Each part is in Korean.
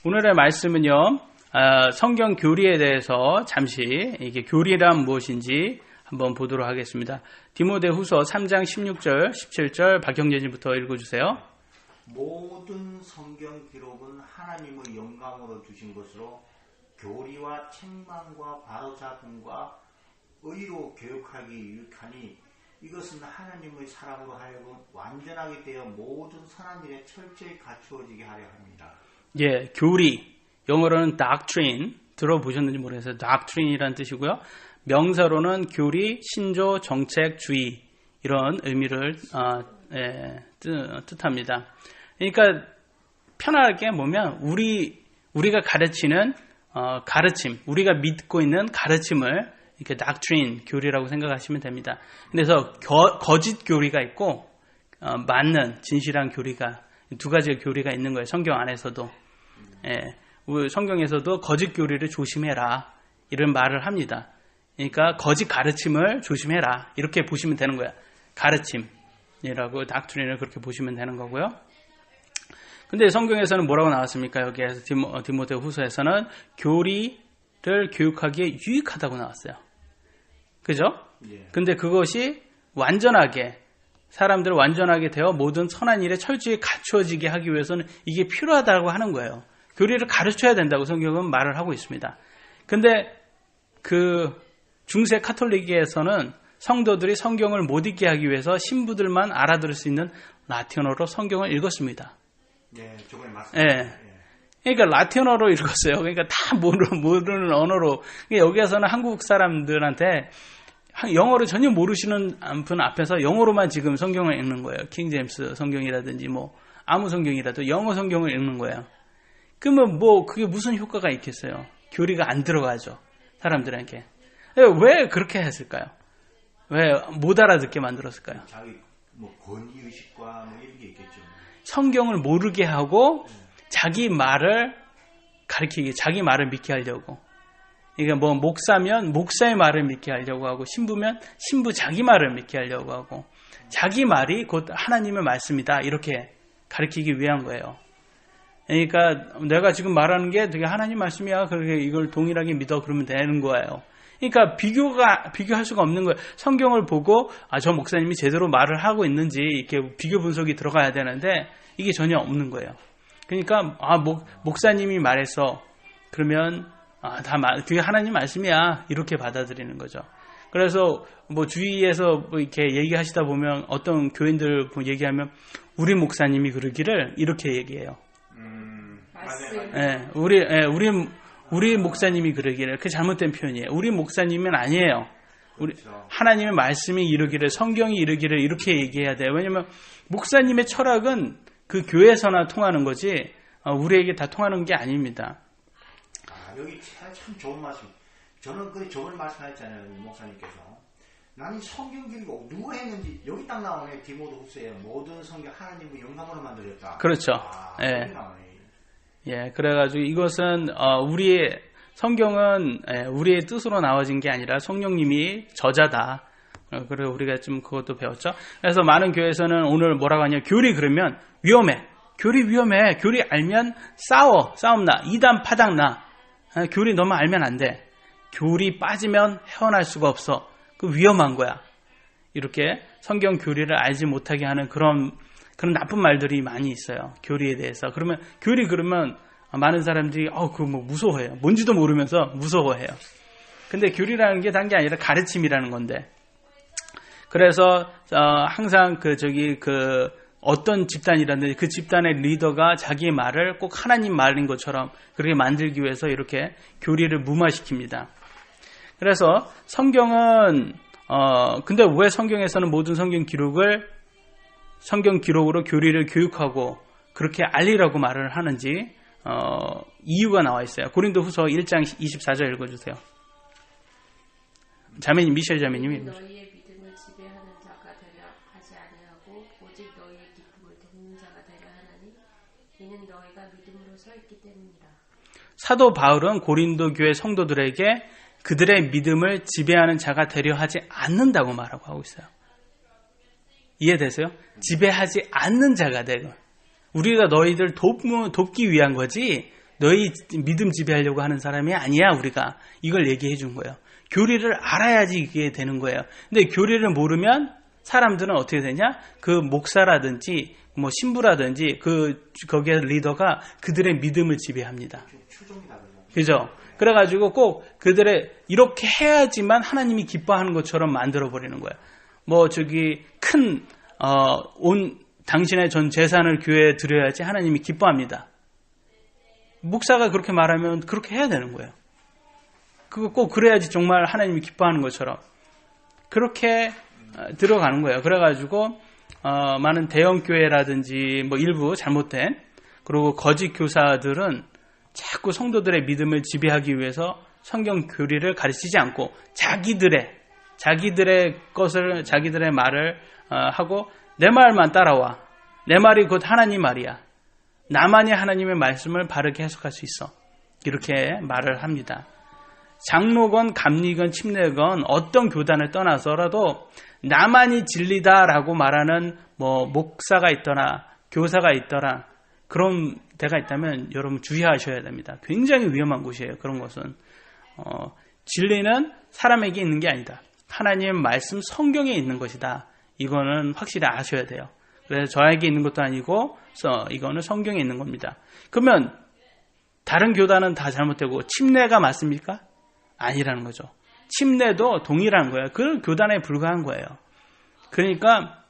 오늘의 말씀은요, 성경 교리에 대해서 잠시 이게 교리란 무엇인지 한번 보도록 하겠습니다. 디모데후서 3장 16절, 17절 박형재님부터 읽어주세요. 모든 성경 기록은 하나님의 영감으로 주신 것으로 교리와 책망과 바로잡음과 의로 교육하기 유익하니 이것은 하나님의 사람으로 하여금 완전하게 되어 모든 선한 일에 철저히 갖추어지게 하려 합니다. 예, 교리, 영어로는 doctrine, 들어보셨는지 모르겠어요. doctrine이라는 뜻이고요. 명사로는 교리, 신조, 정책, 주의 이런 의미를 뜻합니다. 그러니까 편하게 보면 우리가 가르치는 가르침, 우리가 믿고 있는 가르침을 이렇게 doctrine, 교리라고 생각하시면 됩니다. 그래서 거짓 교리가 있고 맞는 진실한 교리가 두 가지의 교리가 있는 거예요. 성경 안에서도. 성경에서도 거짓 교리를 조심해라 이런 말을 합니다. 그러니까 거짓 가르침을 조심해라 이렇게 보시면 되는 거예요. 가르침이라고 doctrine을 그렇게 보시면 되는 거고요. 근데 성경에서는 뭐라고 나왔습니까? 여기에서 디모데 후서에서는 교리를 교육하기에 유익하다고 나왔어요. 그죠? 근데 그것이 완전하게 사람들을 완전하게 되어 모든 선한 일에 철저히 갖추어지게 하기 위해서는 이게 필요하다고 하는 거예요. 교리를 가르쳐야 된다고 성경은 말을 하고 있습니다. 근데 그 중세 카톨릭에서는 성도들이 성경을 못 읽게 하기 위해서 신부들만 알아들을 수 있는 라틴어로 성경을 읽었습니다. 네, 저번에 말씀하셨죠. 네. 그러니까 라틴어로 읽었어요. 그러니까 다 모르는 언어로. 여기에서는 한국 사람들한테 영어를 전혀 모르시는 분 앞에서 영어로만 지금 성경을 읽는 거예요. 킹제임스 성경이라든지 뭐 아무 성경이라도 영어 성경을 읽는 거예요. 그러면 뭐 그게 무슨 효과가 있겠어요? 교리가 안 들어가죠. 사람들에게. 왜 그렇게 했을까요? 왜 못 알아듣게 만들었을까요? 자기 뭐 권위의식과 뭐 이런 게 있겠죠. 성경을 모르게 하고 자기 말을 가르치기, 자기 말을 믿게 하려고. 그러니까 뭐 목사면 목사의 말을 믿게 하려고 하고 신부면 신부 자기 말을 믿게 하려고 하고 자기 말이 곧 하나님의 말씀이다 이렇게 가르치기 위한 거예요. 그러니까 내가 지금 말하는 게 되게 하나님 말씀이야. 그렇게 이걸 동일하게 믿어 그러면 되는 거예요. 그러니까 비교할 수가 없는 거예요. 성경을 보고 저 목사님이 제대로 말을 하고 있는지 이렇게 비교 분석이 들어가야 되는데 이게 전혀 없는 거예요. 그러니까 목사님이 말해서 그러면 그게 하나님 말씀이야 이렇게 받아들이는 거죠. 그래서 뭐 주위에서 뭐 이렇게 얘기하시다 보면 어떤 교인들 얘기하면 우리 목사님이 그러기를 이렇게 얘기해요. 네, 우리 목사님이 그러기를 그 잘못된 표현이에요. 우리 목사님은 아니에요. 하나님의 말씀이 이르기를 성경이 이르기를 이렇게 얘기해야 돼요. 왜냐하면 목사님의 철학은 그 교회에서나 통하는 거지 우리에게 다 통하는 게 아닙니다. 여기 참 좋은 말씀. 저는 그 저번에 말씀하셨잖아요, 목사님께서. 나는 성경 기록 누가 했는지 여기 딱 나오네. 디모데후서에 모든 성경 하나님의 영감으로 만들었다. 그렇죠. 여기 나오네. 예, 그래가지고 이것은 우리의 성경은 우리의 뜻으로 나와진 게 아니라 성령님이 저자다. 그리고 우리가 좀 그것도 배웠죠. 그래서 많은 교회에서는 오늘 뭐라고 하냐? 교리 그러면 위험해. 교리 위험해. 교리 알면 싸움 나. 이단 파당 나. 교리 너무 알면 안 돼. 교리 빠지면 헤어날 수가 없어. 그 위험한 거야. 이렇게 성경 교리를 알지 못하게 하는 그런 나쁜 말들이 많이 있어요. 교리에 대해서. 그러면 교리 그러면 많은 사람들이 그거 뭐 무서워해요. 뭔지도 모르면서 무서워해요. 근데 교리라는 게 단 게 아니라 가르침이라는 건데. 그래서 항상 어떤 집단이라든지 그 집단의 리더가 자기 말을 꼭 하나님 말인 것처럼 그렇게 만들기 위해서 이렇게 교리를 무마시킵니다. 그래서 성경은 근데 왜 성경에서는 모든 성경 기록으로 교리를 교육하고 그렇게 알리라고 말을 하는지 이유가 나와 있어요. 고린도후서 1장 24절 읽어주세요. 자매님 미셸 자매님이 너희의 믿음을 지배하는 자가 되려 하지 아니하고 오직 너희의 기쁨을 돕는 자가 되려 하나니 이는 너희가 믿음으로 서 있기 때문이라. 사도 바울은 고린도 교회 성도들에게 그들의 믿음을 지배하는 자가 되려 하지 않는다고 말하고 하고 있어요. 이해되세요? 지배하지 않는 자가 되고 우리가 너희들 돕기 위한 거지 너희 믿음 지배하려고 하는 사람이 아니야, 우리가. 이걸 얘기해 준 거예요. 교리를 알아야지 이게 되는 거예요. 근데 교리를 모르면 사람들은 어떻게 되냐? 그 목사라든지 뭐 신부라든지 거기에 리더가 그들의 믿음을 지배합니다. 그죠? 그래가지고 꼭 그들의 이렇게 해야지만 하나님이 기뻐하는 것처럼 만들어 버리는 거예요. 뭐 당신의 전 재산을 교회에 드려야지 하나님이 기뻐합니다. 목사가 그렇게 말하면 그렇게 해야 되는 거예요. 그거 꼭 그래야지 정말 하나님이 기뻐하는 것처럼 그렇게 들어가는 거예요. 그래가지고 많은 대형 교회라든지 뭐 일부 잘못된 그리고 거짓 교사들은 자꾸 성도들의 믿음을 지배하기 위해서 성경 교리를 가르치지 않고 자기들의 말을 하고 내 말만 따라와. 내 말이 곧 하나님 말이야. 나만이 하나님의 말씀을 바르게 해석할 수 있어. 이렇게 말을 합니다. 장로건 감리건 침례건 어떤 교단을 떠나서라도 나만이 진리다라고 말하는 뭐 목사가 있더라 교사가 있더라 그런 데가 있다면 여러분 주의하셔야 됩니다. 굉장히 위험한 곳이에요. 그런 것은 진리는 사람에게 있는 게 아니다. 하나님의 말씀 성경에 있는 것이다. 이거는 확실히 아셔야 돼요. 그래서 저에게 있는 것도 아니고 이거는 성경에 있는 겁니다. 그러면 다른 교단은 다 잘못되고 침례가 맞습니까? 아니라는 거죠. 침례도 동일한 거예요. 그 교단에 불과한 거예요. 그러니까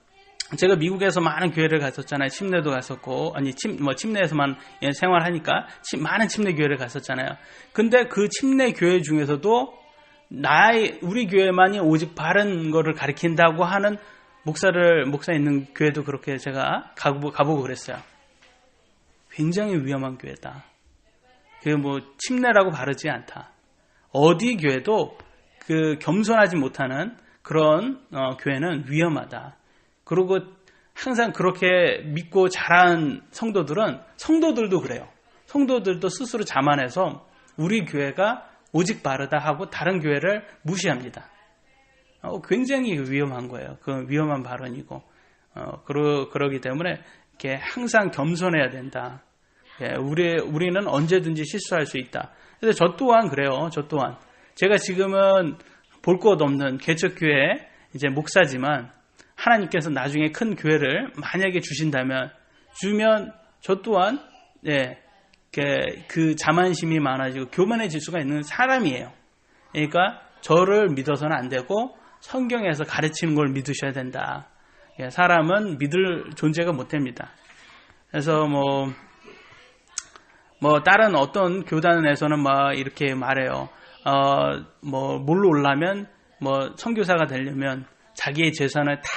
제가 미국에서 많은 교회를 갔었잖아요. 침례도 갔었고 침례에서만 생활하니까 많은 침례 교회를 갔었잖아요. 근데 그 침례 교회 중에서도 우리 교회만이 오직 바른 거를 가르친다고 하는 목사 있는 교회도 그렇게 제가 가보고 그랬어요. 굉장히 위험한 교회다. 그게 뭐 침례라고 바르지 않다. 어디 교회도 그 겸손하지 못하는 그런 교회는 위험하다. 그리고 항상 그렇게 믿고 자란 성도들도 그래요. 성도들도 스스로 자만해서 우리 교회가 오직 바르다 하고 다른 교회를 무시합니다. 굉장히 위험한 거예요. 그 위험한 발언이고 그러기 때문에 이렇게 항상 겸손해야 된다. 우리는 언제든지 실수할 수 있다. 그래서 저 또한 그래요. 제가 지금은 볼 것 없는 개척교회 이제 목사지만 하나님께서 나중에 큰 교회를 만약에 주면 저 또한 그 자만심이 많아지고 교만해질 수가 있는 사람이에요. 그러니까 저를 믿어서는 안 되고 성경에서 가르치는 걸 믿으셔야 된다. 사람은 믿을 존재가 못 됩니다. 그래서 다른 어떤 교단에서는 막 이렇게 말해요. 뭘로 올라면 선교사가 되려면 자기의 재산을 다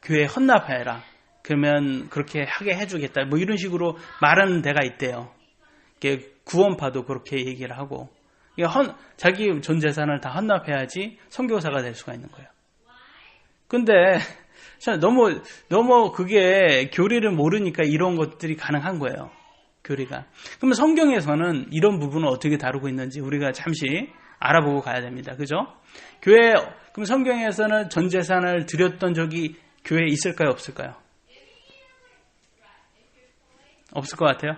교회에 헌납해라. 그러면 그렇게 하게 해주겠다. 이런 식으로 말하는 데가 있대요. 구원파도 그렇게 얘기를 하고 자기 전 재산을 다 헌납해야지 선교사가 될 수가 있는 거예요. 근데 너무 그게 교리를 모르니까 이런 것들이 가능한 거예요. 교리가. 그러면 성경에서는 이런 부분을 어떻게 다루고 있는지 우리가 잠시 알아보고 가야 됩니다. 그죠? 그럼 성경에서는 전 재산을 드렸던 적이 교회에 있을까요? 없을까요? 없을 것 같아요?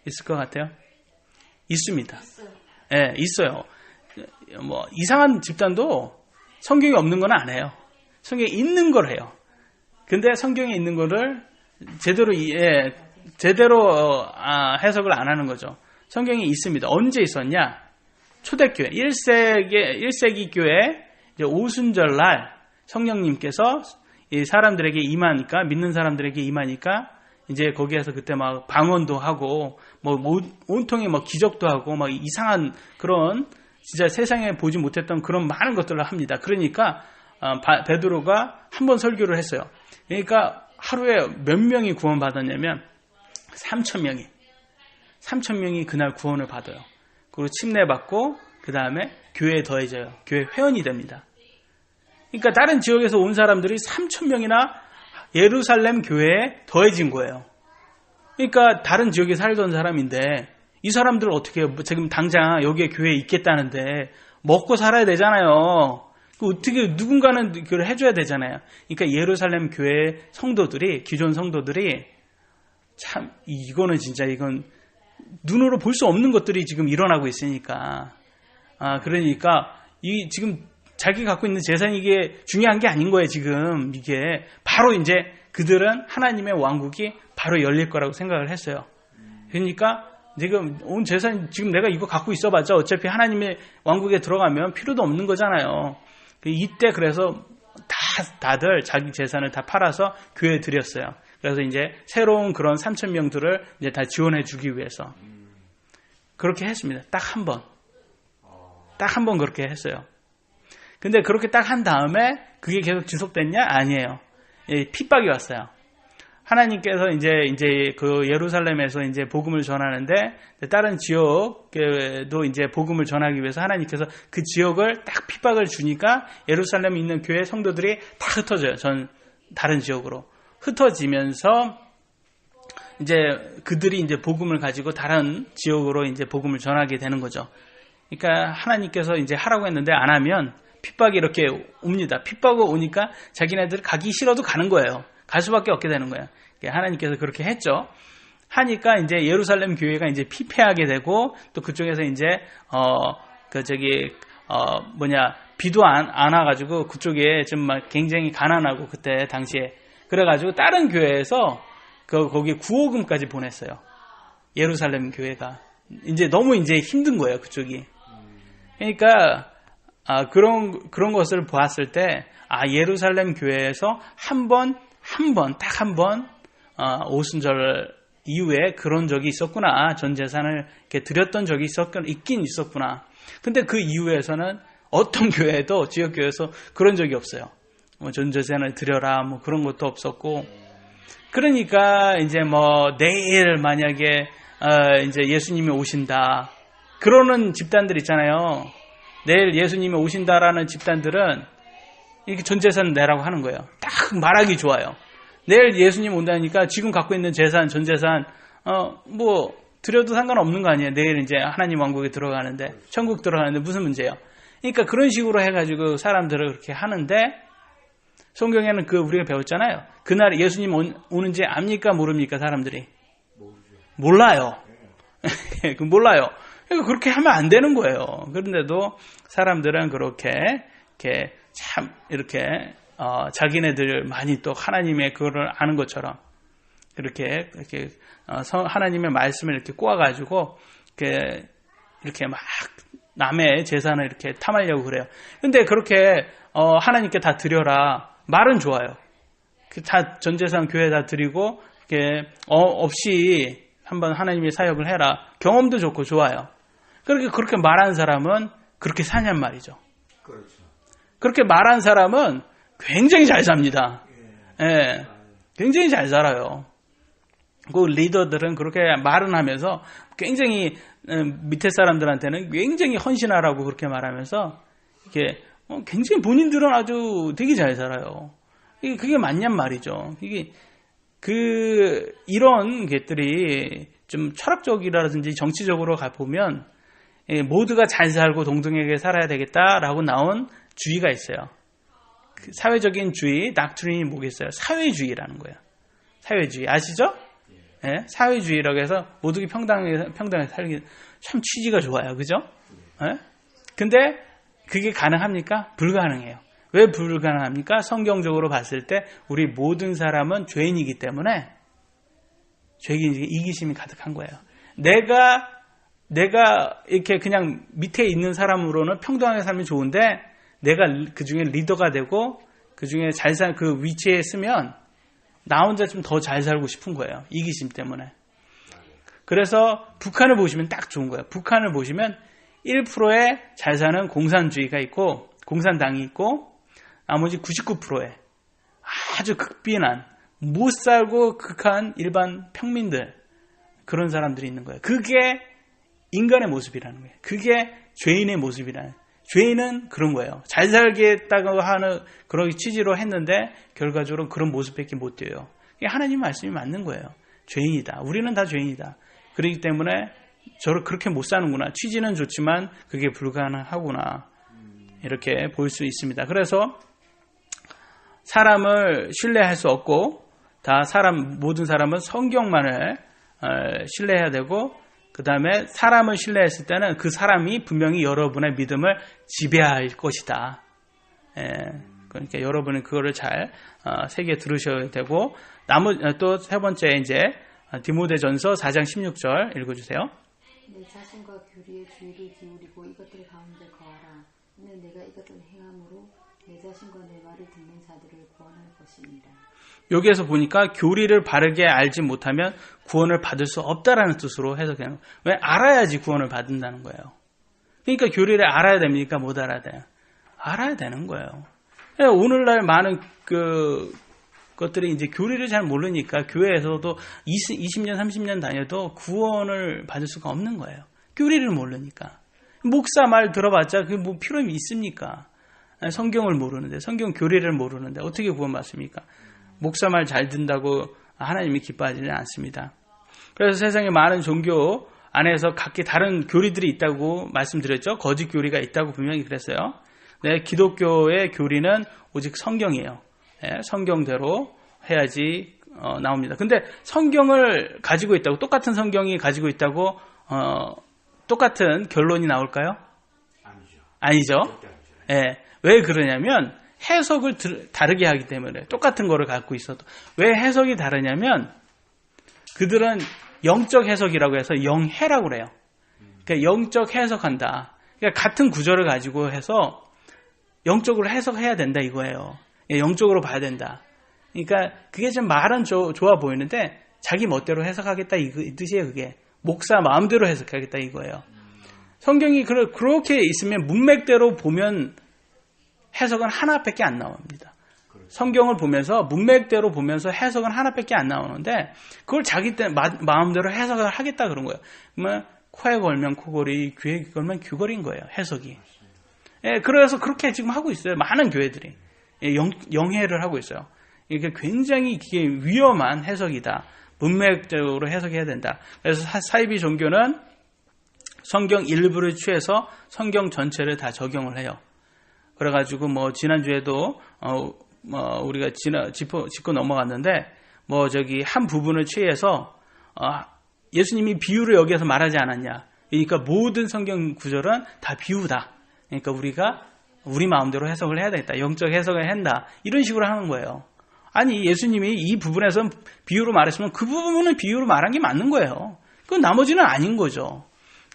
있을 것 같아요? 있습니다. 예, 있어요. 이상한 집단도 성경에 없는 건 안 해요. 성경에 있는 걸 해요. 근데 성경에 있는 거를 제대로 해석을 안 하는 거죠. 성경에 있습니다. 언제 있었냐? 초대교회, 1세기 교회 오순절 날 성령님께서 이 사람들에게 임하니까, 믿는 사람들에게 임하니까 이제 거기에서 그때 막 방언도 하고 온통에 기적도 하고 이상한 그런 진짜 세상에 보지 못했던 그런 많은 것들을 합니다. 그러니까 베드로가 한 번 설교를 했어요. 그러니까 하루에 몇 명이 구원받았냐면 3,000명이 그날 구원을 받아요. 그리고 침례받고 그 다음에 교회에 더해져요. 교회 회원이 됩니다. 그러니까 다른 지역에서 온 사람들이 3,000명이나 예루살렘 교회에 더해진 거예요. 그러니까 다른 지역에 살던 사람인데 이 사람들 어떻게 지금 당장 여기에 교회에 있겠다는데 먹고 살아야 되잖아요. 어떻게 누군가는 그걸 해줘야 되잖아요. 그러니까 예루살렘 교회 성도들이, 기존 성도들이 참 이건 눈으로 볼 수 없는 것들이 지금 일어나고 있으니까. 그러니까 이 지금 자기 갖고 있는 재산이 이게 중요한 게 아닌 거예요, 지금. 이게 바로 이제 그들은 하나님의 왕국이 바로 열릴 거라고 생각을 했어요. 그러니까 지금 온 재산, 지금 내가 이거 갖고 있어봤자 어차피 하나님의 왕국에 들어가면 필요도 없는 거잖아요. 이때 그래서 다들 자기 재산을 다 팔아서 교회에 드렸어요. 그래서 이제 새로운 그런 3,000명들을 이제 다 지원해 주기 위해서. 그렇게 했습니다. 딱 한 번. 딱 한 번 그렇게 했어요. 근데 그렇게 딱 한 다음에 그게 계속 지속됐냐? 아니에요. 핍박이 왔어요. 하나님께서 이제 그 예루살렘에서 이제 복음을 전하는데 다른 지역에도 이제 복음을 전하기 위해서 하나님께서 그 지역을 딱 핍박을 주니까 예루살렘에 있는 교회 성도들이 다 흩어져요. 다른 지역으로 흩어지면서 이제 그들이 이제 복음을 가지고 다른 지역으로 이제 복음을 전하게 되는 거죠. 그러니까 하나님께서 이제 하라고 했는데 안 하면 핍박이 이렇게 옵니다. 핍박이 오니까 자기네들 가기 싫어도 가는 거예요. 갈 수밖에 없게 되는 거예요. 하나님께서 그렇게 했죠. 하니까 이제 예루살렘 교회가 이제 피폐하게 되고 또 그쪽에서 이제 비도 안 와가지고 그쪽에 좀 막 굉장히 가난하고 그때 당시에 그래가지고 다른 교회에서 거기 구호금까지 보냈어요. 예루살렘 교회가 이제 너무 이제 힘든 거예요, 그쪽이. 그러니까 그런 것을 보았을 때 예루살렘 교회에서 딱 한 번 오순절 이후에 그런 적이 있었구나. 전 재산을 이렇게 드렸던 적이 있긴 있었구나. 근데 그 이후에서는 어떤 교회도 지역 교회에서 그런 적이 없어요. 전 재산을 드려라 뭐 그런 것도 없었고. 그러니까 이제 내일 만약에 이제 예수님이 오신다. 그러는 집단들 있잖아요. 내일 예수님이 오신다라는 집단들은 이렇게 전 재산 내라고 하는 거예요. 딱 말하기 좋아요. 내일 예수님 온다니까 지금 갖고 있는 재산, 전 재산, 드려도 상관없는 거 아니에요. 내일 이제 하나님 왕국에 들어가는데, 천국 들어가는데 무슨 문제예요? 그러니까 그런 식으로 해가지고 사람들을 그렇게 하는데, 성경에는 우리가 배웠잖아요. 그날 예수님 오는지 압니까? 모릅니까? 사람들이? 몰라요. 몰라요. 그러니까 그렇게 하면 안 되는 거예요. 그런데도 사람들은 그렇게 참 이렇게 자기네들 많이 또 하나님의 그거를 아는 것처럼 이렇게 하나님의 말씀을 이렇게 꼬아가지고 이렇게 막 남의 재산을 이렇게 탐하려고 그래요. 근데 그렇게 하나님께 다 드려라 말은 좋아요. 다 전 재산 교회에 다 드리고 이렇게 없이 한번 하나님의 사역을 해라. 경험도 좋고 좋아요. 그렇게 말하는 사람은 그렇게 사냔 말이죠. 그렇죠. 그렇게 말한 사람은 굉장히 잘 삽니다. 예, 굉장히 잘 살아요. 그 리더들은 그렇게 말은 하면서 굉장히 밑에 사람들한테는 굉장히 헌신하라고 그렇게 말하면서 이렇게 굉장히 본인들은 아주 되게 잘 살아요. 그게 맞냔 말이죠. 이런 것들이 좀 철학적이라든지 정치적으로 가보면 모두가 잘 살고 동등하게 살아야 되겠다라고 나온 주의가 있어요. 사회적인 주의, 닥트린이 뭐겠어요? 사회주의라는 거예요. 사회주의 아시죠? 네? 사회주의라고 해서 모두가 평등하게 살기 참 취지가 좋아요, 그죠? 네? 근데 그게 가능합니까? 불가능해요. 왜 불가능합니까? 성경적으로 봤을 때 우리 모든 사람은 죄인이기 때문에 이기심이 가득한 거예요. 내가 이렇게 그냥 밑에 있는 사람으로는 평등하게 살면 좋은데 내가 그 중에 리더가 되고 그 중에 그 위치에 있으면 나 혼자 좀 더 잘 살고 싶은 거예요. 이기심 때문에. 그래서 북한을 보시면 딱 좋은 거예요. 북한을 보시면 1%의 잘 사는 공산주의가 있고 공산당이 있고 나머지 99%의 아주 극빈한 못 살고 극한 일반 평민들 그런 사람들이 있는 거예요. 그게 인간의 모습이라는 거예요. 그게 죄인의 모습이라는 거예요. 죄인은 그런 거예요. 잘 살겠다고 하는 그런 취지로 했는데 결과적으로 그런 모습밖에 못 돼요. 하나님 말씀이 맞는 거예요. 죄인이다. 우리는 다 죄인이다. 그렇기 때문에 저를 그렇게 못 사는구나. 취지는 좋지만 그게 불가능하구나. 이렇게 볼 수 있습니다. 그래서 사람을 신뢰할 수 없고 모든 사람은 성경만을 신뢰해야 되고 그 다음에 사람을 신뢰했을 때는 그 사람이 분명히 여러분의 믿음을 지배할 것이다. 그러니까 여러분은 그거를 잘 새겨 들으셔야 되고, 또 세 번째 이제 디모데전서 4장 16절 읽어주세요. 내 자신과 교리의 주의를 기울이고 이것들 가운데 거하라. 이는 내가 이것을 행함으로 내 자신과 내 말을 듣는 자들을 구원할 것입니다. 여기에서 보니까 교리를 바르게 알지 못하면 구원을 받을 수 없다라는 뜻으로 해석해요. 왜? 알아야지 구원을 받는다는 거예요. 그러니까 교리를 알아야 됩니까? 못 알아야 돼요? 알아야 되는 거예요. 오늘날 많은 것들이 이제 교리를 잘 모르니까 교회에서도 20년, 30년 다녀도 구원을 받을 수가 없는 거예요. 교리를 모르니까. 목사 말 들어봤자 그게 뭐 필요함이 있습니까? 성경을 모르는데, 성경 교리를 모르는데 어떻게 구원받습니까? 목사 말 잘 듣는다고 하나님이 기뻐하지는 않습니다. 그래서 세상에 많은 종교 안에서 각기 다른 교리들이 있다고 말씀드렸죠. 거짓 교리가 있다고 분명히 그랬어요. 네, 기독교의 교리는 오직 성경이에요. 네, 성경대로 해야지 나옵니다. 근데 성경을 가지고 있다고, 똑같은 성경이 가지고 있다고 똑같은 결론이 나올까요? 아니죠. 네, 왜 그러냐면 해석을 다르게 하기 때문에. 똑같은 거를 갖고 있어도. 왜 해석이 다르냐면 그들은 영적 해석이라고 해서 영해라고 그래요. 그러니까 영적 해석한다. 그러니까 같은 구절을 가지고 해서 영적으로 해석해야 된다 이거예요. 영적으로 봐야 된다. 그러니까 그게 좀 말은 좋아 보이는데 자기 멋대로 해석하겠다 이 뜻이에요. 그게 목사 마음대로 해석하겠다 이거예요. 성경이 그렇게 있으면 문맥대로 보면 해석은 하나밖에 안 나옵니다. 성경을 보면서 문맥대로 보면서 해석은 하나밖에 안 나오는데 그걸 자기 마음대로 해석을 하겠다 그런 거예요. 뭐 코에 걸면 코걸이, 귀에 걸면 귀걸이인 거예요. 해석이. 예, 그래서 그렇게 지금 하고 있어요. 많은 교회들이 영해를 하고 있어요. 이게 굉장히 이게 위험한 해석이다. 문맥적으로 해석해야 된다. 그래서 사이비 종교는 성경 일부를 취해서 성경 전체를 다 적용을 해요. 그래가지고 뭐 지난주에도 우리가 짚고 넘어갔는데 한 부분을 취해서 예수님이 비유를 여기에서 말하지 않았냐. 그러니까 모든 성경 구절은 다 비유다. 그러니까 우리가 우리 마음대로 해석을 해야 되겠다. 영적 해석을 한다. 이런 식으로 하는 거예요. 아니 예수님이 이 부분에서 비유로 말했으면 그 부분은 비유로 말한 게 맞는 거예요. 그 나머지는 아닌 거죠.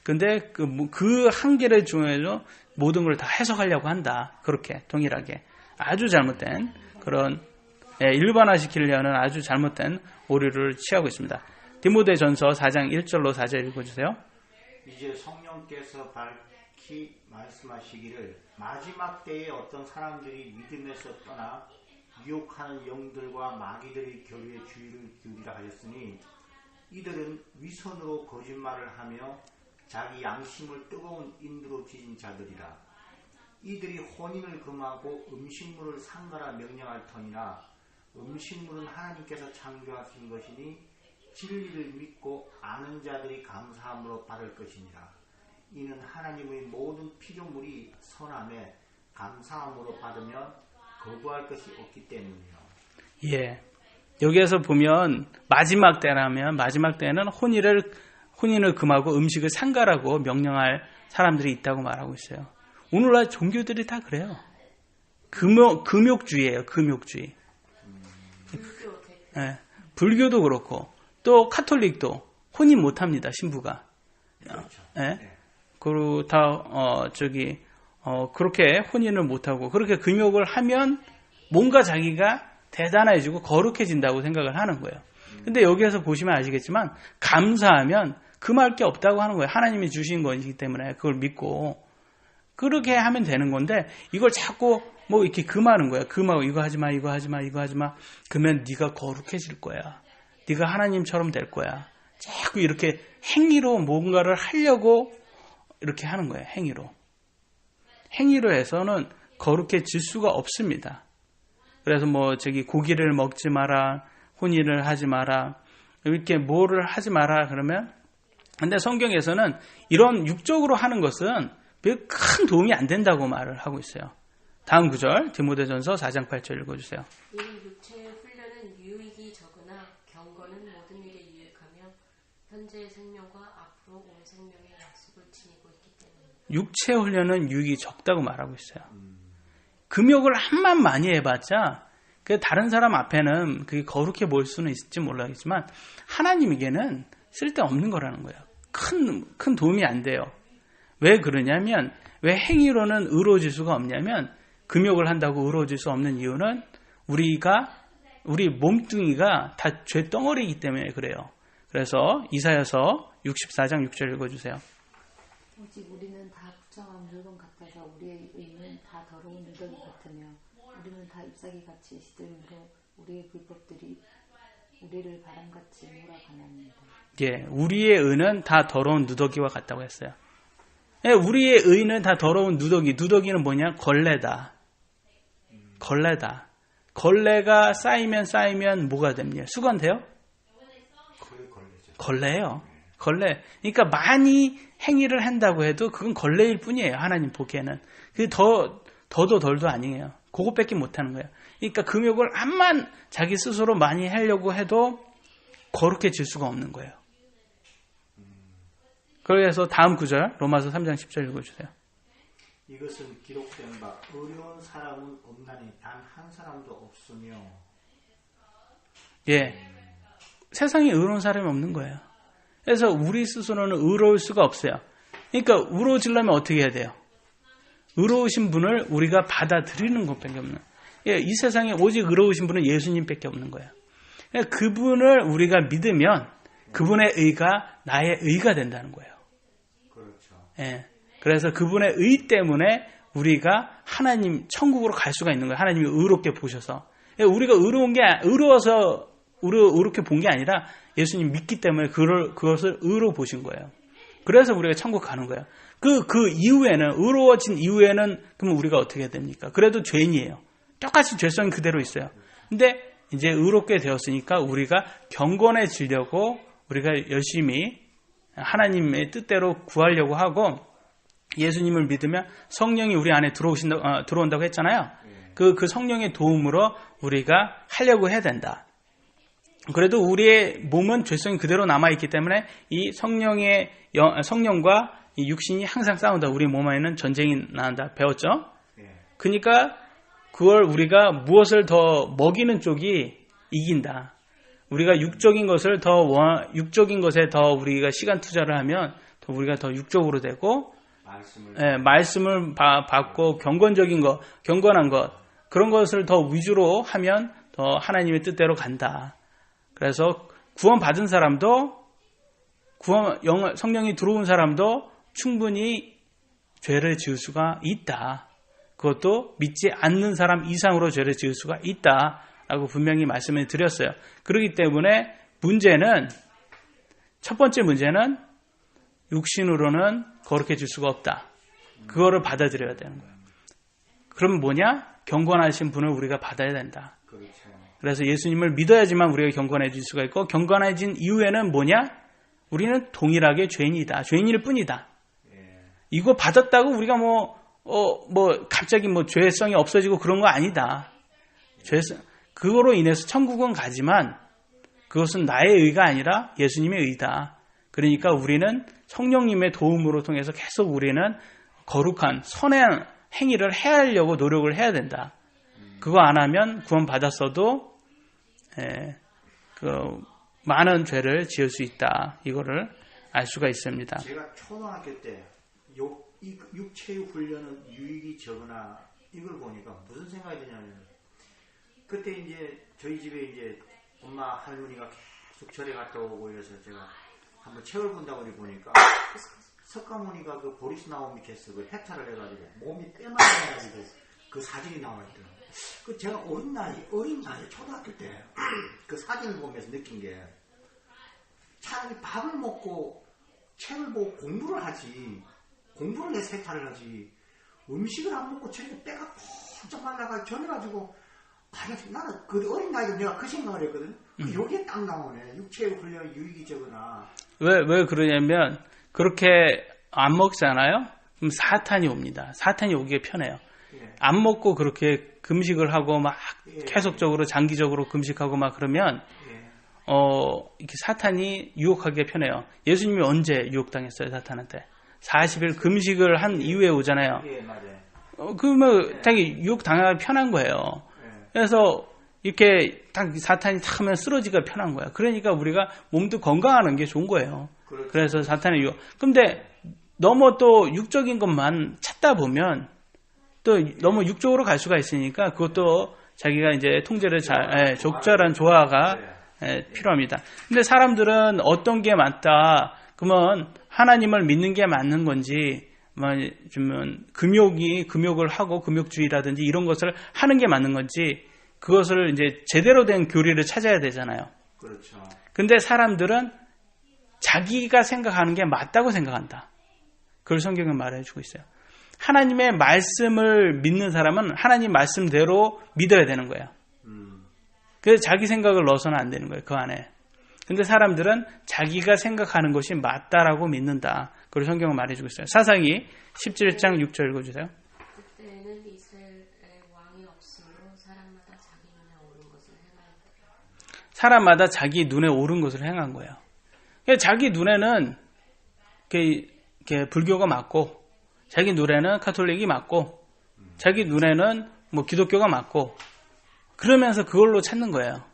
근데 그 한계를 중에서 모든 걸 다 해석하려고 한다. 그렇게 동일하게 아주 잘못된 그런 일반화시키려는 아주 잘못된 오류를 취하고 있습니다. 디모데전서 4장 1절로 4절 읽어주세요. 이제 성령께서 밝히 말씀하시기를 마지막 때에 어떤 사람들이 믿음에서 떠나 유혹하는 영들과 마귀들의 교리에 주의를 기울이라 하였으니 이들은 위선으로 거짓말을 하며 자기 양심을 뜨거운 인두로 지진 자들이라. 이들이 혼인을 금하고 음식물을 삼가라 명령할 터니나 음식물은 하나님께서 창조하신 것이니 진리를 믿고 아는 자들이 감사함으로 받을 것이니라. 이는 하나님의 모든 피조물이 선함에 감사함으로 받으면 거부할 것이 없기 때문이요. 예. 여기에서 보면 마지막 때라면 마지막 때는 혼인을 금하고 음식을 삼가라고 명령할 사람들이 있다고 말하고 있어요. 오늘날 종교들이 다 그래요. 금욕주의예요. 금욕주의. 예. 불교도 그렇고 또 카톨릭도 혼인 못합니다. 신부가. 그렇죠. 예. 그리고 다 그렇게 혼인을 못하고 그렇게 금욕을 하면 뭔가 자기가 대단해지고 거룩해진다고 생각을 하는 거예요. 근데 여기에서 보시면 아시겠지만 감사하면 금할 게 없다고 하는 거예요. 하나님이 주신 것이기 때문에 그걸 믿고 그렇게 하면 되는 건데 이걸 자꾸 뭐 이렇게 금하는 거예요. 금하고 이거 하지 마, 이거 하지 마, 이거 하지 마. 그러면 네가 거룩해질 거야. 네가 하나님처럼 될 거야. 자꾸 이렇게 행위로 뭔가를 하려고 이렇게 하는 거예요. 행위로 해서는 거룩해질 수가 없습니다. 그래서 고기를 먹지 마라, 혼인을 하지 마라, 이렇게 뭐를 하지 마라 그러면 근데 성경에서는 이런 육적으로 하는 것은 별 큰 도움이 안 된다고 말을 하고 있어요. 다음 구절 디모데전서 4장 8절 읽어주세요. 이 육체의 훈련은 유익이 적으나 경건은 모든 일에 유익하며 현재의 생명과 앞으로 생명의 약속을 지니고 있기 때문에. 육체 훈련은 유익이 적다고 말하고 있어요. 금욕을 한만 많이 해봤자 그 다른 사람 앞에는 그게 거룩해 보일 수는 있을지 몰라겠지만 하나님에게는 쓸데없는 거라는 거예요. 큰 도움이 안 돼요. 왜 그러냐면 왜 행위로는 의로워질 수가 없냐면 금욕을 한다고 의로워질 수 없는 이유는 우리 몸뚱이가 다 죄덩어리이기 때문에 그래요. 그래서 이사야서 64장 6절 읽어주세요. 오직 우리는 다 부정한 물건 같아서 우리의 의는 다 더러운 누더기 같으며 우리는 다 잎사귀 같이 시들므로 우리의 불법들이 우리를 바람같이 몰아가나니이다. 예, 우리의 의는 다 더러운 누더기와 같다고 했어요. 예, 우리의 의는 다 더러운 누더기는 뭐냐? 걸레다. 걸레가 쌓이면 뭐가 됩니까? 수건 돼요? 걸레예요. 걸레. 그러니까 많이 행위를 한다고 해도 그건 걸레일 뿐이에요. 하나님 보기에는. 그게 더도 덜도 아니에요. 그것밖에 못하는 거예요. 그러니까 금욕을 암만 자기 스스로 많이 하려고 해도 거룩해질 수가 없는 거예요. 그래서 다음 구절 로마서 3장 10절 읽어주세요. 이것은 기록된 바 의로운 사람은 없나니 단 한 사람도 없으며. 예, 세상에 의로운 사람이 없는 거예요. 그래서 우리 스스로는 의로울 수가 없어요. 그러니까 의로워지려면 어떻게 해야 돼요? 의로우신 분을 우리가 받아들이는 것밖에 없는. 예, 이 세상에 오직 의로우신 분은 예수님밖에 없는 거예요. 그러니까 그분을 우리가 믿으면 그분의 의가 나의 의가 된다는 거예요. 그렇죠. 예, 그래서 그분의 의 때문에 우리가 하나님 천국으로 갈 수가 있는 거예요. 하나님이 의롭게 보셔서. 예, 우리가 의로워서 의롭게 본 게 아니라 예수님 믿기 때문에 그것을 의로 보신 거예요. 그래서 우리가 천국 가는 거예요. 그 이후에는, 의로워진 이후에는, 그럼 우리가 어떻게 됩니까? 그래도 죄인이에요. 똑같이 죄성이 그대로 있어요. 근데 이제 의롭게 되었으니까 우리가 경건해지려고 우리가 열심히 하나님의 뜻대로 구하려고 하고 예수님을 믿으면 성령이 우리 안에 들어온다고 했잖아요. 그 성령의 도움으로 우리가 하려고 해야 된다. 그래도 우리의 몸은 죄성이 그대로 남아있기 때문에 이 성령과 이 육신이 항상 싸운다. 우리 몸 안에는 전쟁이 나온다. 배웠죠? 그러니까 그걸 우리가 무엇을 더 먹이는 쪽이 이긴다. 우리가 육적인 것에 더 우리가 시간 투자를 하면 더 우리가 더 육적으로 되고 말씀을 받고 경건한 것 그런 것을 더 위주로 하면 더 하나님의 뜻대로 간다. 그래서 구원받은 사람도 성령이 들어온 사람도 충분히 죄를 지을 수가 있다. 그것도 믿지 않는 사람 이상으로 죄를 지을 수가 있다라고 분명히 말씀을 드렸어요. 그렇기 때문에 첫 번째 문제는 육신으로는 거룩해질 수가 없다. 그거를 받아들여야 되는 거예요. 그럼 뭐냐? 경건하신 분을 우리가 받아야 된다. 그래서 예수님을 믿어야지만 우리가 경건해질 수가 있고 경건해진 이후에는 뭐냐? 우리는 동일하게 죄인이다. 죄인일 뿐이다. 이거 받았다고 우리가 갑자기 죄성이 없어지고 그런 거 아니다. 그거로 인해서 천국은 가지만 그것은 나의 의가 아니라 예수님의 의다. 그러니까 우리는 성령님의 도움으로 통해서 계속 우리는 거룩한 선한 행위를 하려고 노력을 해야 된다. 그거 안 하면 구원 받았어도 많은 죄를 지을 수 있다. 이거를 알 수가 있습니다. 제가 초등학교 때 육체의 훈련은 유익이 적으나 이걸 보니까 무슨 생각이 드냐면 그때 이제 저희 집에 이제 엄마 할머니가 계속 절에 갔다 오고 이래서 제가 한번 책을 본다고 보니까 석가모니가 그 보리스 나오미케스 그 해탈을 해가지고 몸이 떼만해가지고 그 사진이 나와있더라고요. 그 제가 어린 나이 초등학교 때 그 사진을 보면서 느낀 게 차라리 밥을 먹고 책을 보고 공부를 해서 해탈을 하지 음식을 안 먹고 저렇게 빼가 펄쩍 말라가 전해가지고 나는 그 어린 나이에 내가 그 생각을 했거든. 여기에 딱 나오네. 육체의 훈련이 유익이 적으나. 왜 그러냐면 그렇게 안 먹잖아요. 그럼 사탄이 옵니다. 사탄이 오기에 편해요. 안 먹고 그렇게 금식을 하고 막 계속적으로 장기적으로 금식하고 막 그러면 이렇게 사탄이 유혹하기가 편해요. 예수님이 언제 유혹당했어요, 사탄한테? 40일 금식을 한 이후에 오잖아요. 예, 맞아요. 그러면 자기 유혹당하기 편한 거예요. 그래서 이렇게 딱 사탄이 탁 하면 쓰러지기가 편한 거야. 그러니까 우리가 몸도 건강하는 게 좋은 거예요. 그렇죠. 그래서 사탄의 유혹. 근데 너무 또 육적인 것만 찾다 보면 또 너무 육적으로 갈 수가 있으니까 그것도 자기가 이제 통제를 잘, 적절한 조화가 필요합니다. 근데 사람들은 어떤 게 맞다, 그러면 하나님을 믿는 게 맞는 건지, 좀 금욕을 하고 금욕주의라든지 이런 것을 하는 게 맞는 건지, 그것을 이제 제대로 된 교리를 찾아야 되잖아요. 그렇죠. 근데 사람들은 자기가 생각하는 게 맞다고 생각한다. 그걸 성경은 말해주고 있어요. 하나님의 말씀을 믿는 사람은 하나님 말씀대로 믿어야 되는 거예요. 그래서 자기 생각을 넣어서는 안 되는 거예요, 그 안에. 근데 사람들은 자기가 생각하는 것이 맞다라고 믿는다. 그걸 성경은 말해주고 있어요. 사사기 17장 6절 읽어주세요. 그때는 이스라엘에 왕이 없으므로 사람마다 자기 눈에 오른 것을 행하였다. 사람마다 자기 눈에 오른 것을 행한 거예요. 자기 눈에는 이렇게 불교가 맞고, 자기 눈에는 카톨릭이 맞고, 자기 눈에는 뭐 기독교가 맞고, 그러면서 그걸로 찾는 거예요.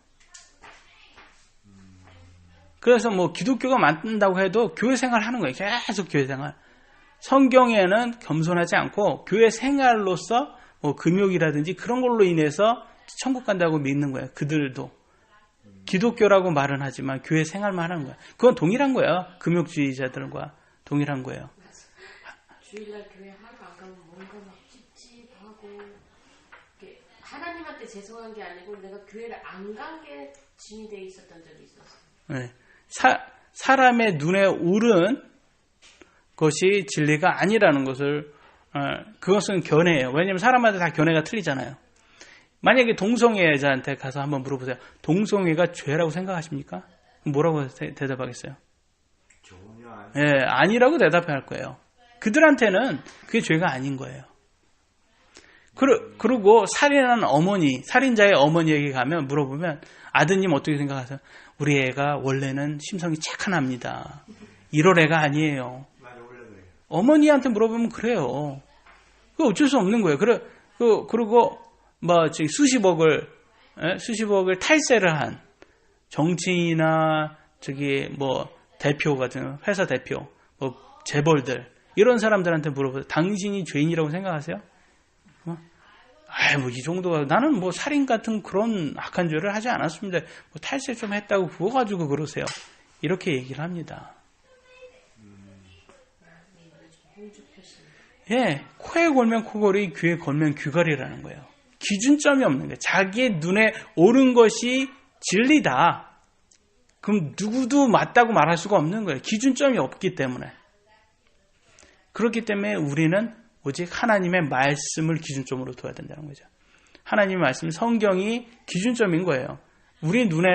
그래서 뭐 기독교가 맞는다고 해도 교회 생활 하는 거예요. 계속 교회 생활. 성경에는 겸손하지 않고 교회 생활로서 뭐 금욕이라든지 그런 걸로 인해서 천국 간다고 믿는 거예요. 그들도. 기독교라고 말은 하지만 교회 생활만 하는 거예요. 그건 동일한 거예요. 금욕주의자들과 동일한 거예요. 주일날 교회 하루 안 가면 뭔가 막 찝찝하고, 하나님한테 죄송한 게 아니고 내가 교회를 안 간 게 짐이 돼 있었던 적이 있었어요. 네. 사람의 눈에 오른 것이 진리가 아니라는 것을, 그것은 견해예요. 왜냐하면 사람마다 다 견해가 틀리잖아요. 만약에 동성애자한테 가서 한번 물어보세요. 동성애가 죄라고 생각하십니까? 뭐라고 대답하겠어요? 전혀 아니에요. 예, 아니라고 대답할 거예요. 그들한테는 그게 죄가 아닌 거예요. 그리고 살인한 어머니, 살인자의 어머니에게 가면 물어보면 아드님 어떻게 생각하세요? 우리 애가 원래는 심성이 착한합니다. 이럴 애가 아니에요. 맞아, 원래 그래요. 어머니한테 물어보면 그래요. 그 어쩔 수 없는 거예요. 그리고 뭐 수십억을 탈세를 한 정치인이나 뭐 대표 같은 회사 대표, 뭐 재벌들 이런 사람들한테 물어보세요. 당신이 죄인이라고 생각하세요? 뭐 이 정도가 나는 뭐 살인 같은 그런 악한 죄를 하지 않았습니다. 뭐 탈세 좀 했다고 그거 가지고 그러세요. 이렇게 얘기를 합니다. 예, 코에 걸면 코걸이, 귀에 걸면 귀걸이라는 거예요. 기준점이 없는 거예요. 자기의 눈에 오른 것이 진리다. 그럼 누구도 맞다고 말할 수가 없는 거예요. 기준점이 없기 때문에. 그렇기 때문에 우리는 오직 하나님의 말씀을 기준점으로 둬야 된다는 거죠. 하나님의 말씀, 성경이 기준점인 거예요. 우리 눈에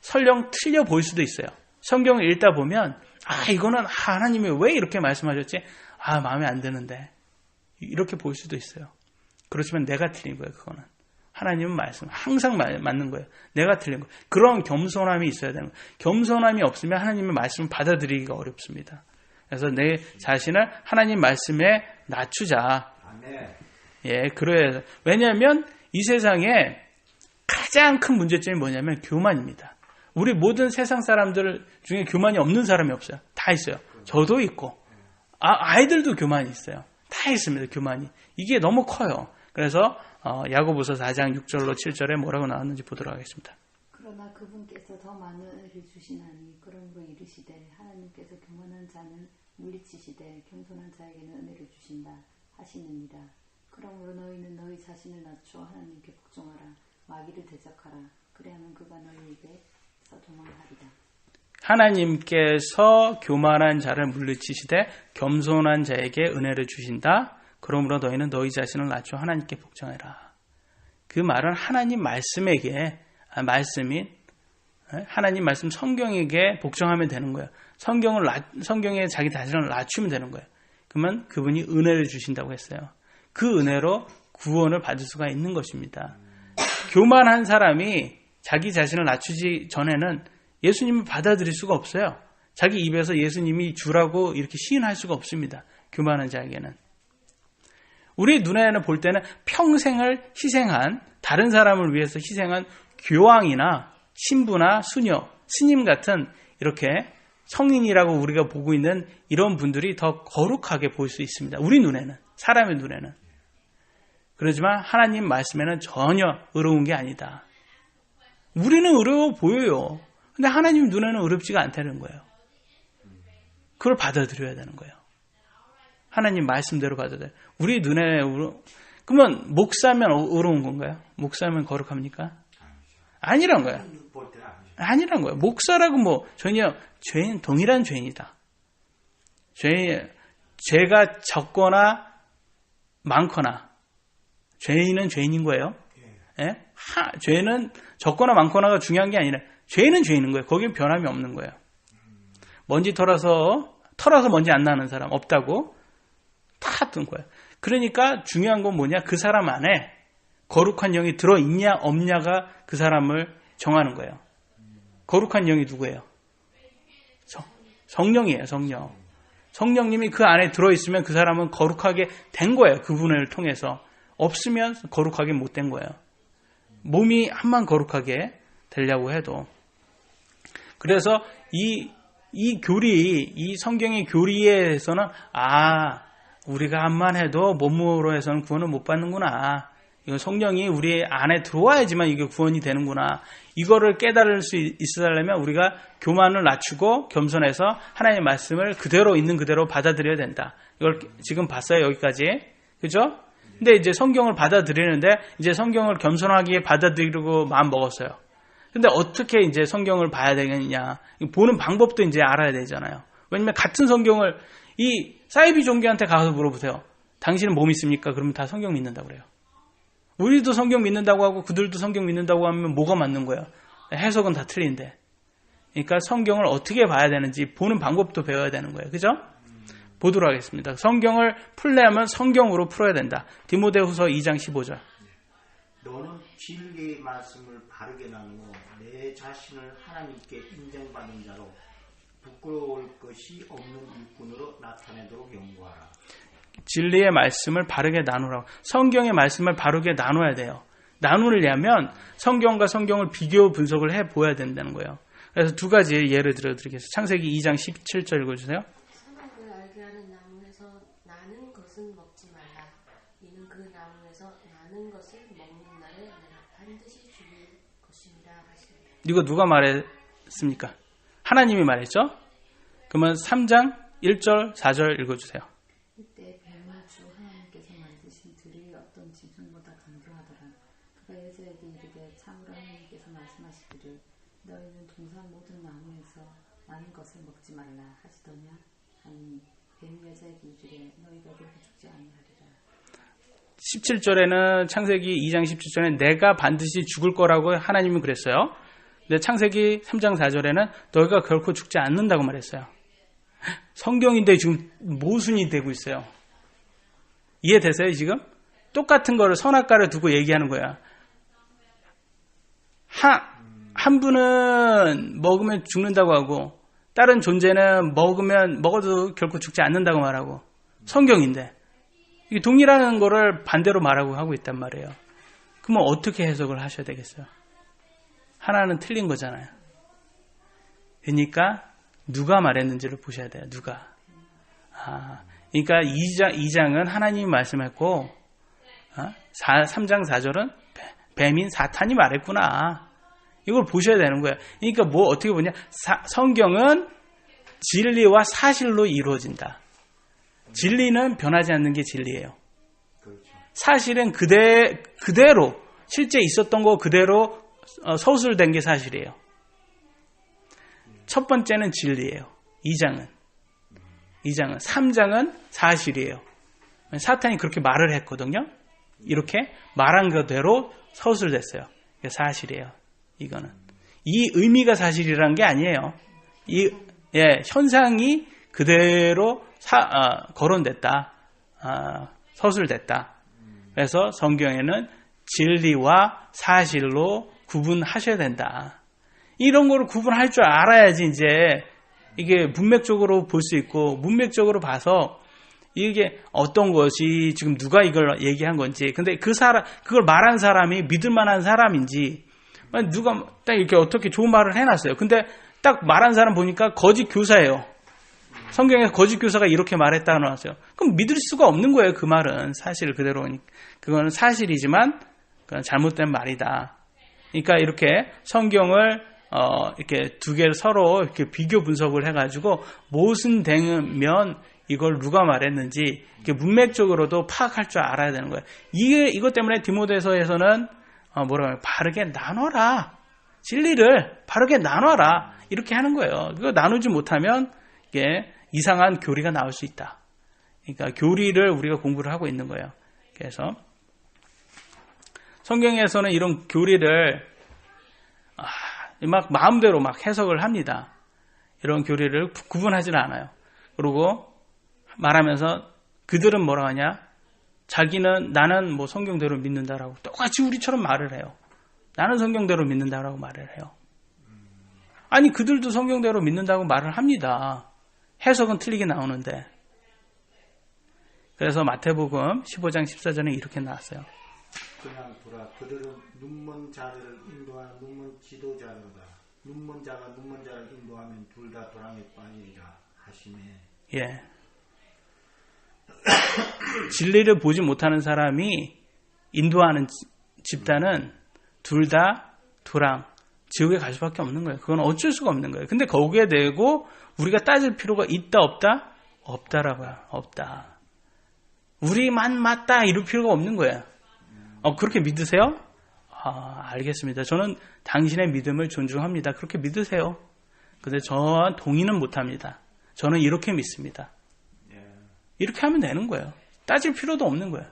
설령 틀려 보일 수도 있어요. 성경을 읽다 보면 이거는 하나님이 왜 이렇게 말씀하셨지? 마음에 안 드는데. 이렇게 보일 수도 있어요. 그렇지만 내가 틀린 거예요, 그거는. 하나님은 말씀, 항상 맞는 거예요. 내가 틀린 거예요. 그런 겸손함이 있어야 되는 거예요. 겸손함이 없으면 하나님의 말씀을 받아들이기가 어렵습니다. 그래서 내 자신을 하나님 말씀에 낮추자. 아멘. 예, 그래요. 왜냐하면 이 세상에 가장 큰 문제점이 뭐냐면 교만입니다. 우리 모든 세상 사람들 중에 교만이 없는 사람이 없어요. 다 있어요. 저도 있고. 아이들도 교만이 있어요. 다 있습니다, 교만이. 이게 너무 커요. 그래서 야고보서 4장 6절로 7절에 뭐라고 나왔는지 보도록 하겠습니다. 그러나 그분께서 더 많은 은혜를 주시나니 그러므로 이르시되 하나님께서 교만한 자는 물리치시되 겸손한 자에게는 은혜를 주신다 하시느니라. 그러므로 너희는 너희 자신을 낮추어 하나님께 복종하라. 마귀를 대적하라. 그래야만 그가 너희에게서 도망하리라. 하나님께서 교만한 자를 물리치시되 겸손한 자에게 은혜를 주신다. 그러므로 너희는 너희 자신을 낮추어 하나님께 복종하라. 그 말은 하나님 말씀에게, 말씀인 하나님 말씀 성경에게 복종하면 되는 거예요. 성경에 자기 자신을 낮추면 되는 거예요. 그러면 그분이 은혜를 주신다고 했어요. 그 은혜로 구원을 받을 수가 있는 것입니다. 교만한 사람이 자기 자신을 낮추지 전에는 예수님을 받아들일 수가 없어요. 자기 입에서 예수님이 주라고 이렇게 시인할 수가 없습니다. 교만한 자에게는. 우리 눈에는 볼 때는 평생을 희생한, 다른 사람을 위해서 희생한 교황이나 신부나 수녀, 스님 같은 이렇게 성인이라고 우리가 보고 있는 이런 분들이 더 거룩하게 보일 수 있습니다. 우리 눈에는, 사람의 눈에는. 그렇지만 하나님 말씀에는 전혀 의로운 게 아니다. 우리는 의로워 보여요. 근데 하나님 눈에는 의롭지가 않다는 거예요. 그걸 받아들여야 되는 거예요. 하나님 말씀대로 받아들여야 돼요. 우리 눈에 그러면 목사면 의로운 건가요? 목사면 거룩합니까? 아니란 거예요. 아니란 거예요. 목사라고 전혀 죄인, 동일한 죄인이다. 죄가 적거나 많거나 죄인은 죄인인 거예요. 예? 죄는 적거나 많거나가 중요한 게 아니라 죄는 죄인인 거예요. 거기에 변함이 없는 거예요. 먼지 털어서 먼지 안 나는 사람 없다고 다 뜬 거예요. 그러니까 중요한 건 뭐냐? 그 사람 안에 거룩한 영이 들어있냐 없냐가 그 사람을 정하는 거예요. 거룩한 영이 누구예요? 성령이에요. 성령. 성령님이 그 안에 들어있으면 그 사람은 거룩하게 된 거예요. 그분을 통해서. 없으면 거룩하게 못 된 거예요. 몸이 한만 거룩하게 되려고 해도. 그래서 이 교리, 이 성경의 교리에서는 우리가 한만 해도 몸으로 해서는 구원을 못 받는구나. 이거 성령이 우리 안에 들어와야지만 이게 구원이 되는구나. 이거를 깨달을 수 있으려면 우리가 교만을 낮추고 겸손해서 하나님의 말씀을 그대로 있는 그대로 받아들여야 된다. 이걸 지금 봤어요, 여기까지. 그죠? 근데 이제 성경을 받아들이는데 이제 성경을 겸손하게 받아들이고 마음 먹었어요. 근데 어떻게 이제 성경을 봐야 되겠냐. 보는 방법도 이제 알아야 되잖아요. 왜냐면 같은 성경을 이 사이비 종교한테 가서 물어보세요. 당신은 뭐 믿습니까? 그러면 다 성경 믿는다고 그래요. 우리도 성경 믿는다고 하고 그들도 성경 믿는다고 하면 뭐가 맞는 거예요? 해석은 다 틀린데. 그러니까 성경을 어떻게 봐야 되는지 보는 방법도 배워야 되는 거예요. 그죠? 보도록 하겠습니다. 성경을 풀려면 성경으로 풀어야 된다. 디모데후서 2장 15절. 너는 진리의 말씀을 바르게 나누어 내 자신을 하나님께 인정받는 자로 부끄러울 것이 없는 일꾼으로 나타내도록 연구하라. 진리의 말씀을 바르게 나누라고. 성경의 말씀을 바르게 나눠야 돼요. 나누려면 성경과 성경을 비교 분석을 해 보여야 된다는 거예요. 그래서 두 가지 예를 들어드리겠습니다. 창세기 2장 17절 읽어주세요. 선악을 알게 하는 나무에서 나는 것은 먹지 말라. 이는 그 나무에서 나는 것을 먹는 날에 내가 반드시 죽일 것입니다 하십니다. 이거 누가 말했습니까? 하나님이 말했죠? 그러면 3장 1절 4절 읽어주세요. 이때 뱀은 주 하나님께서 만드신 들의 어떤 짐승보다 강교하더라. 그가 여자에게 이르되 참으로 하나님께서 말씀하시기를 너희는 동산 모든 나무에서 많은 것을 먹지 말라 하시더냐 하니 뱀이 여자에게 이르되 너희가 결코 죽지 아니하리라. 17절에는 창세기 2장 17절에 내가 반드시 죽을 거라고 하나님은 그랬어요. 근데 창세기 3장 4절에는 너희가 결코 죽지 않는다고 말했어요. 성경인데 지금 모순이 되고 있어요. 이해되세요 지금? 똑같은 거를 선악과를 두고 얘기하는 거야. 한 분은 먹으면 죽는다고 하고 다른 존재는 먹어도 결코 죽지 않는다고 말하고 성경인데 이게 동일한 거를 반대로 말하고 하고 있단 말이에요. 그러면 어떻게 해석을 하셔야 되겠어요? 하나는 틀린 거잖아요. 그러니까 누가 말했는지를 보셔야 돼요. 누가. 그러니까 2장은 하나님이 말씀했고 3장 4절은 뱀인 사탄이 말했구나. 이걸 보셔야 되는 거예요. 그러니까 어떻게 보냐. 성경은 진리와 사실로 이루어진다. 진리는 변하지 않는 게 진리예요. 사실은 그대로 실제 있었던 거 그대로 서술된 게 사실이에요. 첫 번째는 진리예요. 2장은. 3장은 사실이에요. 사탄이 그렇게 말을 했거든요. 이렇게 말한 그대로 서술됐어요. 이게 사실이에요. 이거는. 이 의미가 사실이라는 게 아니에요. 현상이 그대로 거론됐다. 서술됐다. 그래서 성경에는 진리와 사실로 구분하셔야 된다. 이런 거를 구분할 줄 알아야지 이제 이게 문맥적으로 볼 수 있고 문맥적으로 봐서 이게 어떤 것이 지금 누가 이걸 얘기한 건지 근데 그걸 말한 사람이 믿을 만한 사람인지 누가 딱 이렇게 어떻게 좋은 말을 해놨어요. 근데 딱 말한 사람 보니까 거짓 교사예요. 성경에서 거짓 교사가 이렇게 말했다고 나왔어요. 그럼 믿을 수가 없는 거예요. 그 말은 사실 그대로 그거는 사실이지만 그건 잘못된 말이다. 그러니까 이렇게 성경을 이렇게 두 개를 서로 이렇게 비교 분석을 해가지고 무슨 되면 이걸 누가 말했는지 이렇게 문맥적으로도 파악할 줄 알아야 되는 거예요. 이것 때문에 디모데서에서는 뭐라고 해요? 바르게 나눠라. 진리를 바르게 나눠라. 이렇게 하는 거예요. 그거 나누지 못하면 이게 이상한 교리가 나올 수 있다. 그러니까 교리를 우리가 공부를 하고 있는 거예요. 그래서 성경에서는 이런 교리를 막 마음대로 막 해석을 합니다. 이런 교리를 구분하지는 않아요. 그리고 말하면서 그들은 뭐라 하냐? 나는 뭐 성경대로 믿는다라고 똑같이 우리처럼 말을 해요. 나는 성경대로 믿는다라고 말을 해요. 아니 그들도 성경대로 믿는다고 말을 합니다. 해석은 틀리게 나오는데. 그래서 마태복음 15장 14절에 이렇게 나왔어요. 그냥 보라 그들은 눈먼 자들을 인도하는 눈먼 지도자로다. 눈먼 자가 눈먼 자를 인도하면 둘 다 도랑에 빠지리라 하시네. 예. 진리를 보지 못하는 사람이 인도하는 집단은 둘 다 도랑 지옥에 갈 수밖에 없는 거예요. 그건 어쩔 수가 없는 거예요. 근데 거기에 대고 우리가 따질 필요가 있다 없다? 없다라고요. 없다. 우리만 맞다 이럴 필요가 없는 거예요. 그렇게 믿으세요? 알겠습니다. 저는 당신의 믿음을 존중합니다. 그렇게 믿으세요. 근데 저와 동의는 못합니다. 저는 이렇게 믿습니다. 이렇게 하면 되는 거예요. 따질 필요도 없는 거예요.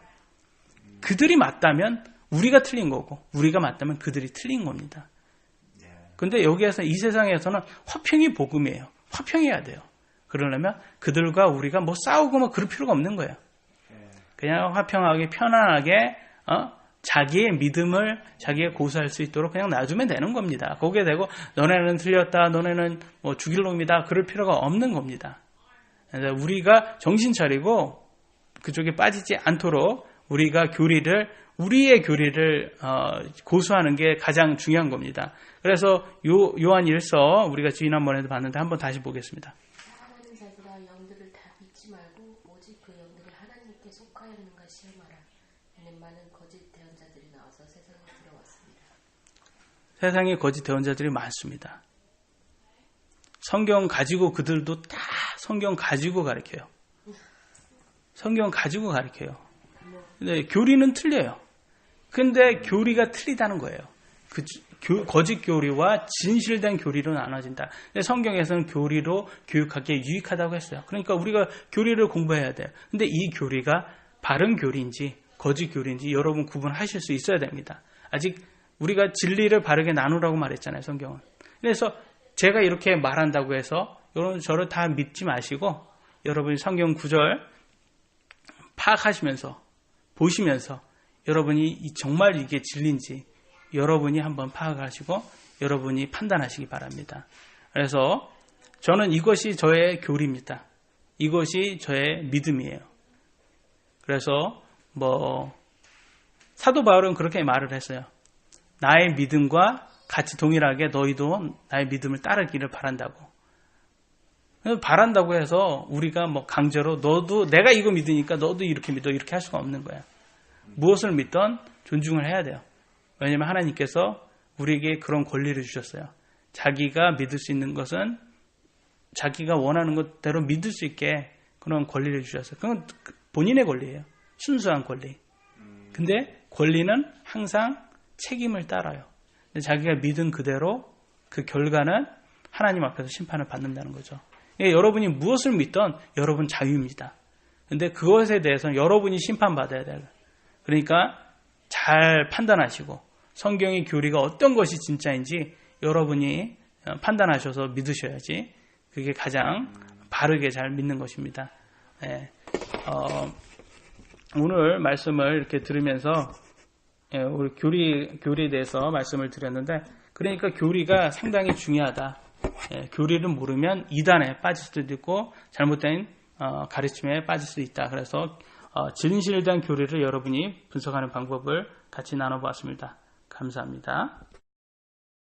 그들이 맞다면 우리가 틀린 거고 우리가 맞다면 그들이 틀린 겁니다. 근데 여기에서 이 세상에서는 화평이 복음이에요. 화평해야 돼요. 그러려면 그들과 우리가 뭐 싸우고 뭐 그럴 필요가 없는 거예요. 그냥 화평하게 편안하게 자기의 믿음을 자기가 고수할 수 있도록 그냥 놔주면 되는 겁니다. 거기에 대고 너네는 틀렸다, 너네는 뭐 죽일 놈이다 그럴 필요가 없는 겁니다. 그래서 우리가 정신 차리고 그쪽에 빠지지 않도록 우리가 우리의 교리를 고수하는 게 가장 중요한 겁니다. 그래서 요한 1서 우리가 지난번에도 봤는데 한번 다시 보겠습니다. 사랑하는 자들아 영들을 다 믿지 말고 오직 그 영들이 하나님께 속하였는가 시험하라. 이는 많은 거짓 대언자들이 나와서 세상에 들어왔습니다. 세상에 거짓 대언자들이 많습니다. 성경 가지고 그들도 다 성경 가지고 가르쳐요. 성경 가지고 가르쳐요. 근데 교리는 틀려요. 근데 교리가 틀리다는 거예요. 거짓 교리와 진실된 교리로 나눠진다. 근데 성경에서는 교리로 교육하기에 유익하다고 했어요. 그러니까 우리가 교리를 공부해야 돼요. 근데 이 교리가 바른 교리인지 거짓 교리인지 여러분 구분하실 수 있어야 됩니다. 아직 우리가 진리를 바르게 나누라고 말했잖아요. 성경은. 그래서 제가 이렇게 말한다고 해서 여러분 저를 다 믿지 마시고 여러분이 성경 구절 파악하시면서 보시면서 여러분이 정말 이게 진리인지 여러분이 한번 파악하시고 여러분이 판단하시기 바랍니다. 그래서 저는 이것이 저의 교리입니다. 이것이 저의 믿음이에요. 그래서 사도 바울은 그렇게 말을 했어요. 나의 믿음과 같이 동일하게 너희도 나의 믿음을 따르기를 바란다고. 바란다고 해서 우리가 강제로 너도 내가 이거 믿으니까 너도 이렇게 믿어 이렇게 할 수가 없는 거야. 무엇을 믿던 존중을 해야 돼요. 왜냐하면 하나님께서 우리에게 그런 권리를 주셨어요. 자기가 믿을 수 있는 것은 자기가 원하는 것대로 믿을 수 있게 그런 권리를 주셨어요. 그건 본인의 권리예요. 순수한 권리. 근데 권리는 항상 책임을 따라요. 근데 자기가 믿은 그대로 그 결과는 하나님 앞에서 심판을 받는다는 거죠. 여러분이 무엇을 믿던 여러분 자유입니다. 근데 그것에 대해서는 여러분이 심판받아야 돼요. 그러니까 잘 판단하시고 성경의 교리가 어떤 것이 진짜인지 여러분이 판단하셔서 믿으셔야지 그게 가장 바르게 잘 믿는 것입니다. 네. 오늘 말씀을 이렇게 들으면서 우리 교리에 대해서 말씀을 드렸는데 그러니까 교리가 상당히 중요하다. 교리를 모르면 이단에 빠질 수도 있고 잘못된 가르침에 빠질 수 있다. 그래서 진실된 교리를 여러분이 분석하는 방법을 같이 나눠보았습니다. 감사합니다.